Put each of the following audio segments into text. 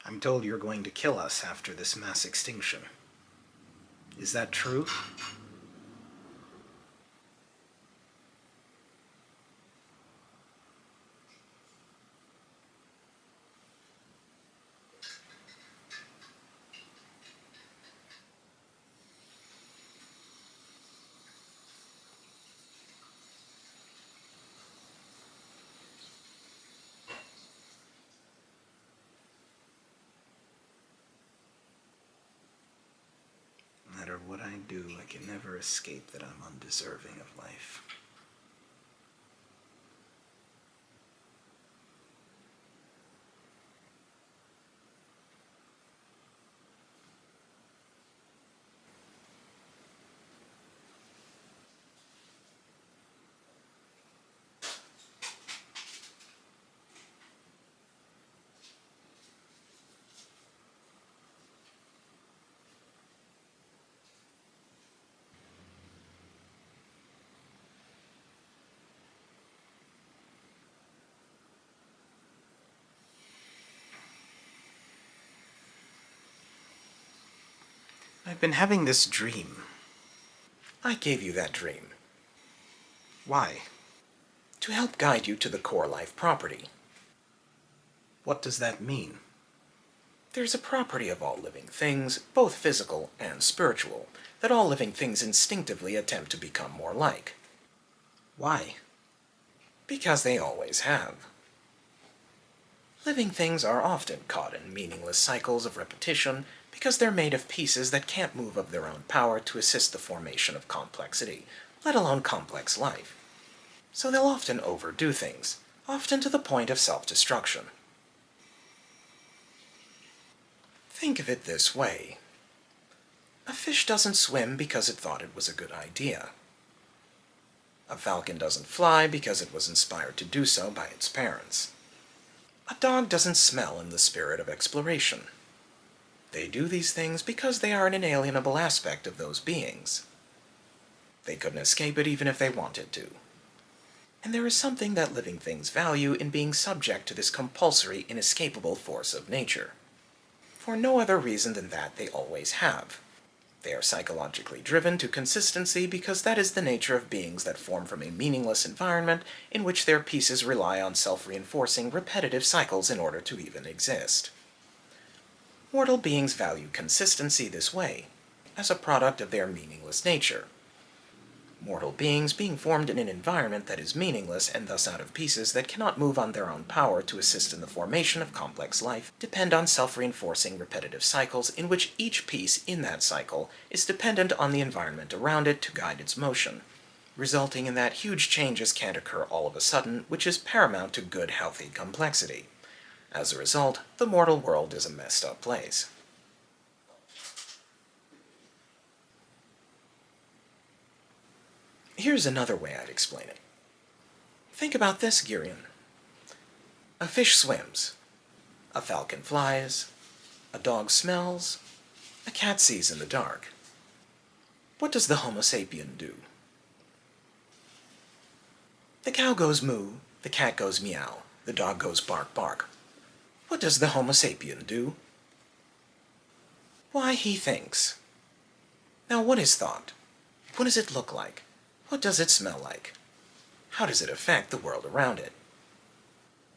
I'm told you're going to kill us after this mass extinction. Is that true? No matter what I do, I can never escape that I'm undeserving of life. I've been having this dream. I gave you that dream Why? to help guide you to the core life property. What does that mean? There's a property of all living things, both physical and spiritual, that all living things instinctively attempt to become more like. Why? Because they always have. Living things are often caught in meaningless cycles of repetition because they're made of pieces that can't move of their own power to assist the formation of complexity, let alone complex life. So they'll often overdo things, often to the point of self-destruction. Think of it this way. A fish doesn't swim because it thought it was a good idea. A falcon doesn't fly because it was inspired to do so by its parents. A dog doesn't smell in the spirit of exploration. They do these things because they are an inalienable aspect of those beings. They couldn't escape it even if they wanted to. And there is something that living things value in being subject to this compulsory, inescapable force of nature. For no other reason than that they always have. They are psychologically driven to consistency because that is the nature of beings that form from a meaningless environment in which their pieces rely on self-reinforcing, repetitive cycles in order to even exist. Mortal beings value consistency this way, as a product of their meaningless nature. Mortal beings being formed in an environment that is meaningless and thus out of pieces that cannot move on their own power to assist in the formation of complex life depend on self-reinforcing repetitive cycles in which each piece in that cycle is dependent on the environment around it to guide its motion, resulting in that huge changes can't occur all of a sudden, which is paramount to good, healthy complexity. As a result, the mortal world is a messed up place. Here's another way I'd explain it. Think about this, Girion. A fish swims. A falcon flies. A dog smells. A cat sees in the dark. What does the Homo sapien do? The cow goes moo, the cat goes meow, the dog goes bark bark. What does the Homo sapien do? Why, he thinks. Now, what is thought? What does it look like? What does it smell like? How does it affect the world around it?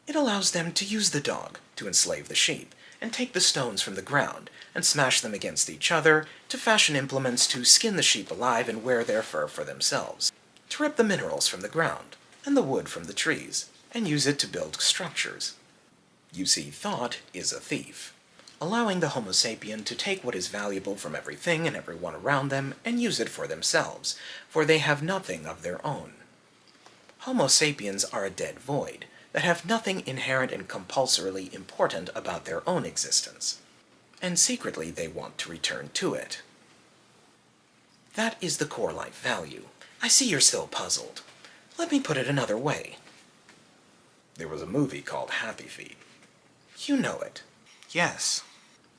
It allows them to use the dog to enslave the sheep, and take the stones from the ground, and smash them against each other, to fashion implements to skin the sheep alive and wear their fur for themselves, to rip the minerals from the ground, and the wood from the trees, and use it to build structures. You see, thought is a thief, allowing the Homo sapien to take what is valuable from everything and everyone around them and use it for themselves, for they have nothing of their own. Homo sapiens are a dead void, that have nothing inherent and compulsorily important about their own existence, and secretly they want to return to it. That is the core life value. I see you're still puzzled. Let me put it another way. There was a movie called Happy Feet. You know it. Yes.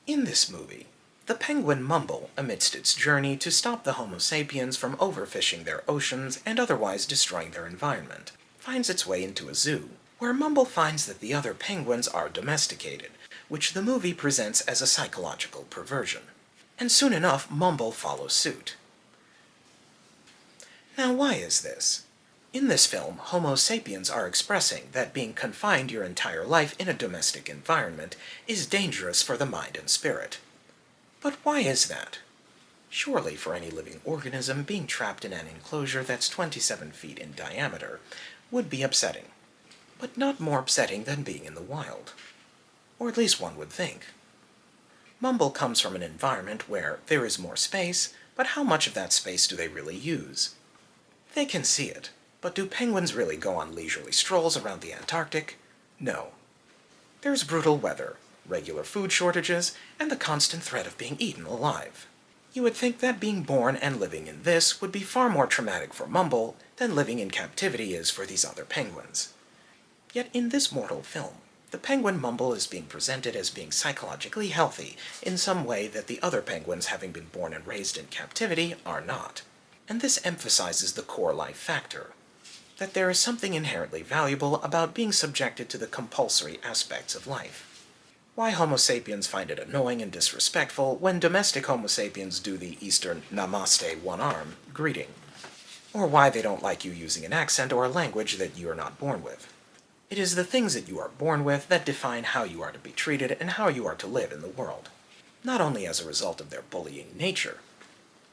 In this movie, the penguin Mumble, amidst its journey to stop the Homo sapiens from overfishing their oceans and otherwise destroying their environment, finds its way into a zoo, where Mumble finds that the other penguins are domesticated, which the movie presents as a psychological perversion. And soon enough, Mumble follows suit. Now, why is this? In this film, Homo sapiens are expressing that being confined your entire life in a domestic environment is dangerous for the mind and spirit. But why is that? Surely, for any living organism, being trapped in an enclosure that's 27 feet in diameter would be upsetting. But not more upsetting than being in the wild. Or at least one would think. Mumble comes from an environment where there is more space, but how much of that space do they really use? They can see it, but do penguins really go on leisurely strolls around the Antarctic? No. There's brutal weather, regular food shortages, and the constant threat of being eaten alive. You would think that being born and living in this would be far more traumatic for Mumble than living in captivity is for these other penguins. Yet in this mortal film, the penguin Mumble is being presented as being psychologically healthy in some way that the other penguins having been born and raised in captivity are not. And this emphasizes the core life factor, that there is something inherently valuable about being subjected to the compulsory aspects of life. Why Homo sapiens find it annoying and disrespectful when domestic Homo sapiens do the Eastern namaste one-arm greeting, or why they don't like you using an accent or a language that you are not born with. It is the things that you are born with that define how you are to be treated and how you are to live in the world, not only as a result of their bullying nature,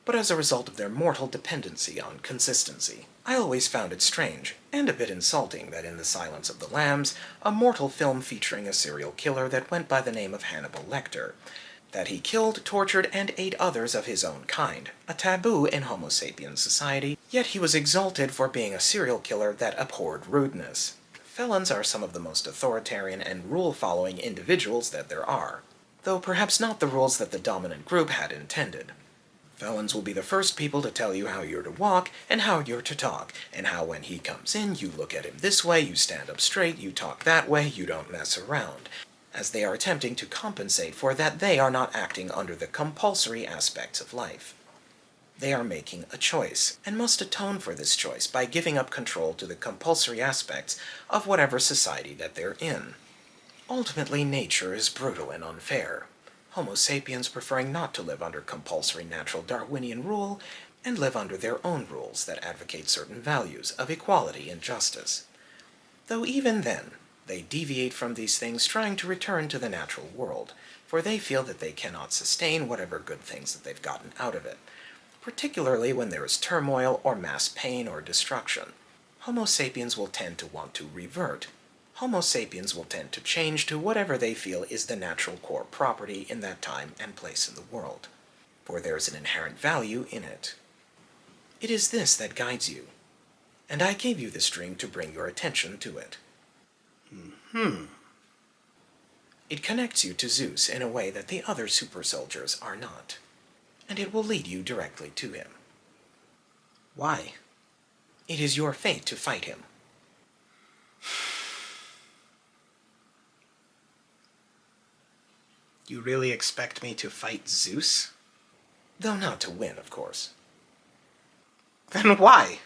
but as a result of their mortal dependency on consistency. I always found it strange, and a bit insulting, that in The Silence of the Lambs, a mortal film featuring a serial killer that went by the name of Hannibal Lecter, that he killed, tortured, and ate others of his own kind, a taboo in Homo sapiens society, yet he was exalted for being a serial killer that abhorred rudeness. Felons are some of the most authoritarian and rule-following individuals that there are, though perhaps not the rules that the dominant group had intended. Felons will be the first people to tell you how you're to walk and how you're to talk, and how when he comes in, you look at him this way, you stand up straight, you talk that way, you don't mess around, as they are attempting to compensate for that they are not acting under the compulsory aspects of life. They are making a choice, and must atone for this choice by giving up control to the compulsory aspects of whatever society that they're in. Ultimately, nature is brutal and unfair. Homo sapiens preferring not to live under compulsory natural Darwinian rule, and live under their own rules that advocate certain values of equality and justice. Though even then, they deviate from these things trying to return to the natural world, for they feel that they cannot sustain whatever good things that they've gotten out of it, particularly when there is turmoil or mass pain or destruction. Homo sapiens will tend to want to revert. Homo sapiens will tend to change to whatever they feel is the natural core property in that time and place in the world, for there is an inherent value in it. It is this that guides you, and I gave you this dream to bring your attention to it. It connects you to Zeus in a way that the other super soldiers are not, and it will lead you directly to him. Why? It is your fate to fight him. You really expect me to fight Zeus? Though not to win, of course. Then why?